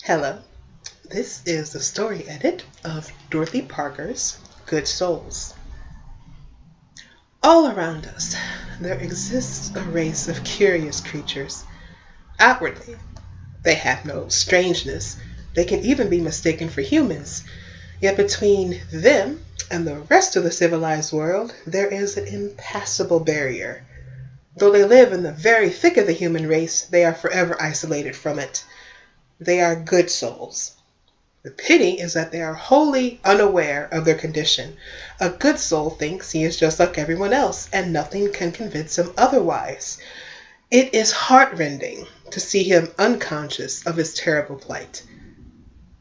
Hello, this is the story edit of Dorothy Parker's Good Souls. All around us, there exists a race of curious creatures. Outwardly, they have no strangeness. They can even be mistaken for humans. Yet between them and the rest of the civilized world, there is an impassable barrier. Though they live in the very thick of the human race, they are forever isolated from it. They are good souls. The pity is that they are wholly unaware of their condition. A good soul thinks he is just like everyone else, and nothing can convince him otherwise. It is heartrending to see him unconscious of his terrible plight.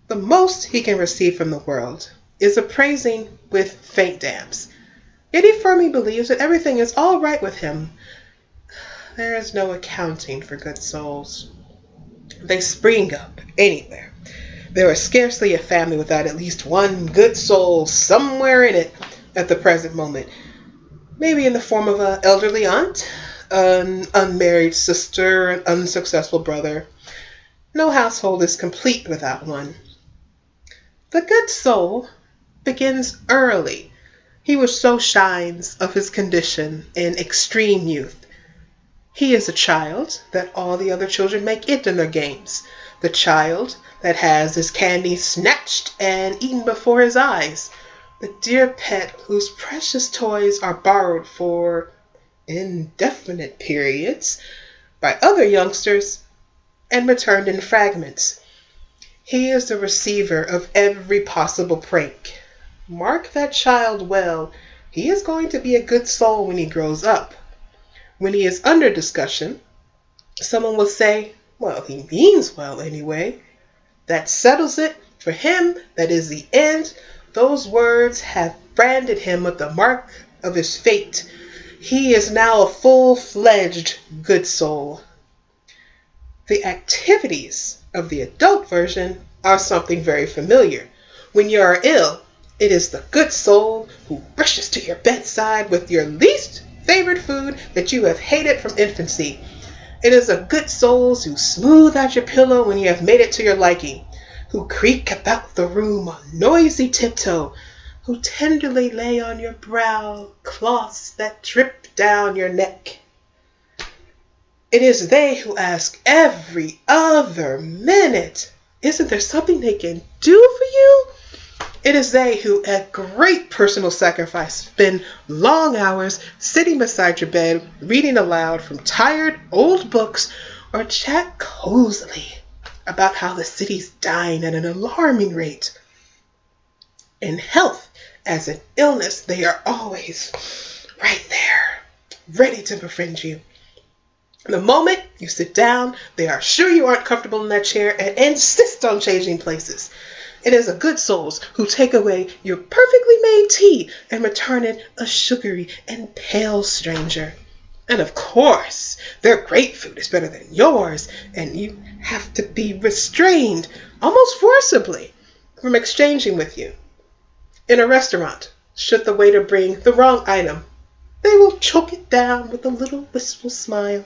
The most he can receive from the world is a praising with faint damps. Yet he firmly believes that everything is all right with him. There is no accounting for good souls. They spring up anywhere. There is scarcely a family without at least one good soul somewhere in it at the present moment. Maybe in the form of an elderly aunt, an unmarried sister, an unsuccessful brother. No household is complete without one. The good soul begins early. He which so shines of his condition in extreme youth. He is a child that all the other children make it in their games. The child that has his candy snatched and eaten before his eyes. The dear pet whose precious toys are borrowed for indefinite periods by other youngsters and returned in fragments. He is the receiver of every possible prank. Mark that child well. He is going to be a good soul when he grows up. When he is under discussion, someone will say, "Well, he means well anyway." That settles it. For him, that is the end. Those words have branded him with the mark of his fate. He is now a full-fledged good soul. The activities of the adult version are something very familiar. When you are ill, it is the good soul who rushes to your bedside with your least favorite food that you have hated from infancy. It is the good souls who smooth out your pillow when you have made it to your liking, who creak about the room on noisy tiptoe, who tenderly lay on your brow cloths that drip down your neck. It is they who ask every other minute, "Isn't there something they can do for you?" It is they who, at great personal sacrifice, spend long hours sitting beside your bed, reading aloud from tired old books, or chat cozily about how the city's dying at an alarming rate. In health as in illness, they are always right there, ready to befriend you. The moment you sit down, they are sure you aren't comfortable in that chair and insist on changing places. It is the good souls who take away your perfectly made tea and return it a sugary and pale stranger. And of course, their great food is better than yours, and you have to be restrained, almost forcibly, from exchanging with you. In a restaurant, should the waiter bring the wrong item, they will choke it down with a little wistful smile.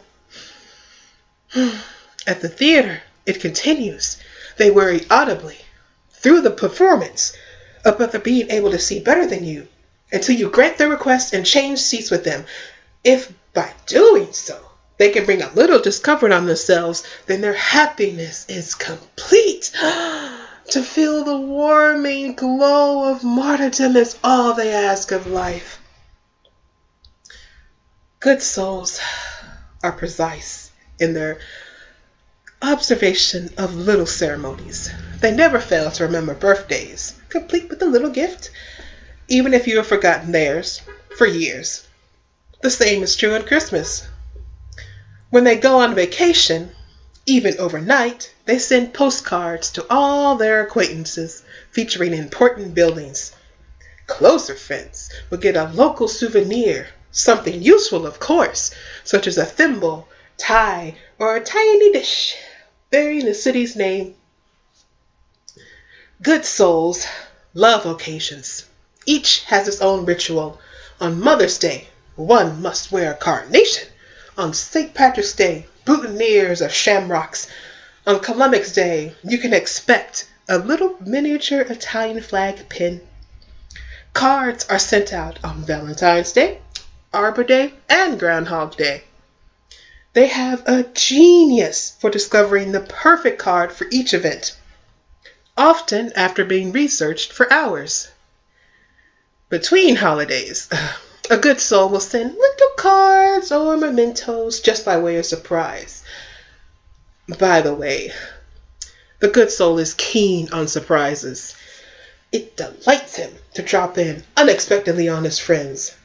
At the theater, it continues. They worry audibly through the performance about their being able to see better than you until you grant their request and change seats with them. If by doing so they can bring a little discomfort on themselves, then their happiness is complete. To feel the warming glow of martyrdom is all they ask of life. Good souls are precise in their observation of little ceremonies. They never fail to remember birthdays, complete with a little gift, even if you have forgotten theirs for years. The same is true on Christmas. When they go on vacation, even overnight, they send postcards to all their acquaintances featuring important buildings. Closer friends will get a local souvenir, something useful of course, such as a thimble, tie, or a tiny dish bearing the city's name. Good souls love occasions. Each has its own ritual. On Mother's Day, one must wear a carnation. On St. Patrick's Day, boutonnieres of shamrocks. On Columbus Day, you can expect a little miniature Italian flag pin. Cards are sent out on Valentine's Day, Arbor Day, and Groundhog Day. They have a genius for discovering the perfect card for each event, often after being researched for hours. Between holidays, a good soul will send little cards or mementos just by way of surprise. By the way, the good soul is keen on surprises. It delights him to drop in unexpectedly on his friends.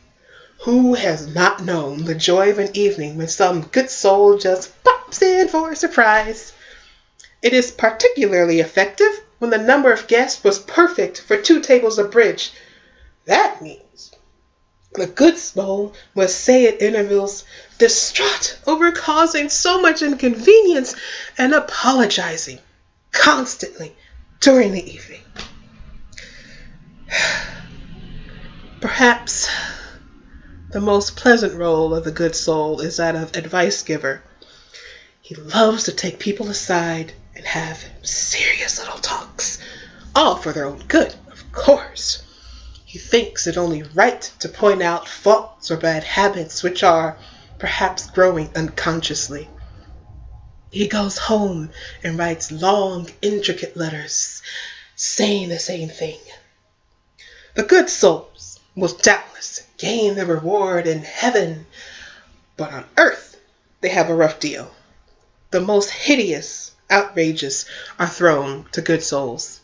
Who has not known the joy of an evening when some good soul just pops in for a surprise? It is particularly effective when the number of guests was perfect for 2 tables of bridge. That means the good soul must say at intervals, distraught over causing so much inconvenience and apologizing constantly during the evening. Perhaps the most pleasant role of the good soul is that of advice giver. He loves to take people aside and have serious little talks, all for their own good, of course. He thinks it only right to point out faults or bad habits which are perhaps growing unconsciously. He goes home and writes long, intricate letters saying the same thing. The good souls will doubtless gain their reward in heaven, but on earth they have a rough deal. The most hideous outrages are thrown to good souls.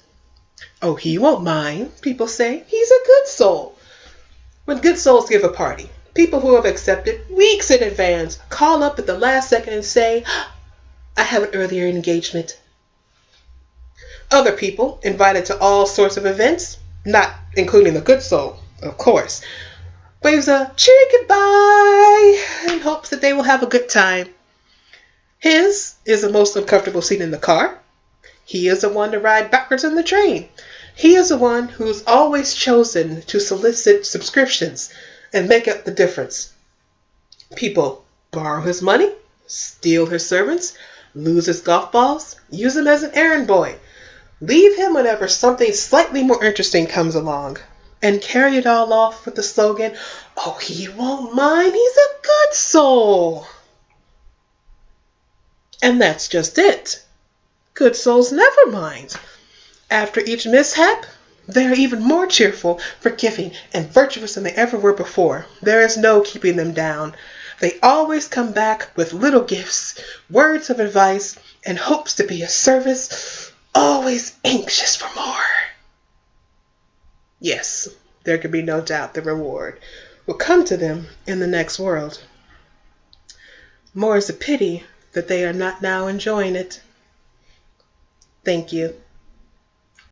Oh, he won't mind, people say. He's a good soul. When good souls give a party, people who have accepted weeks in advance call up at the last second and say, I have an earlier engagement. Other people, invited to all sorts of events, not including the good soul, of course, waves a cheery goodbye in hopes that they will have a good time. His is the most uncomfortable seat in the car. He is the one to ride backwards on the train. He is the one who's always chosen to solicit subscriptions and make up the difference. People borrow his money, steal his servants, lose his golf balls, use him as an errand boy, leave him whenever something slightly more interesting comes along, and carry it all off with the slogan, oh, he won't mind, he's a good soul. And that's just it. Good souls never mind. After each mishap, they are even more cheerful, forgiving, and virtuous than they ever were before. There is no keeping them down. They always come back with little gifts, words of advice, and hopes to be of service, always anxious for more. Yes, there can be no doubt the reward will come to them in the next world. More is a pity that they are not now enjoying it. Thank you.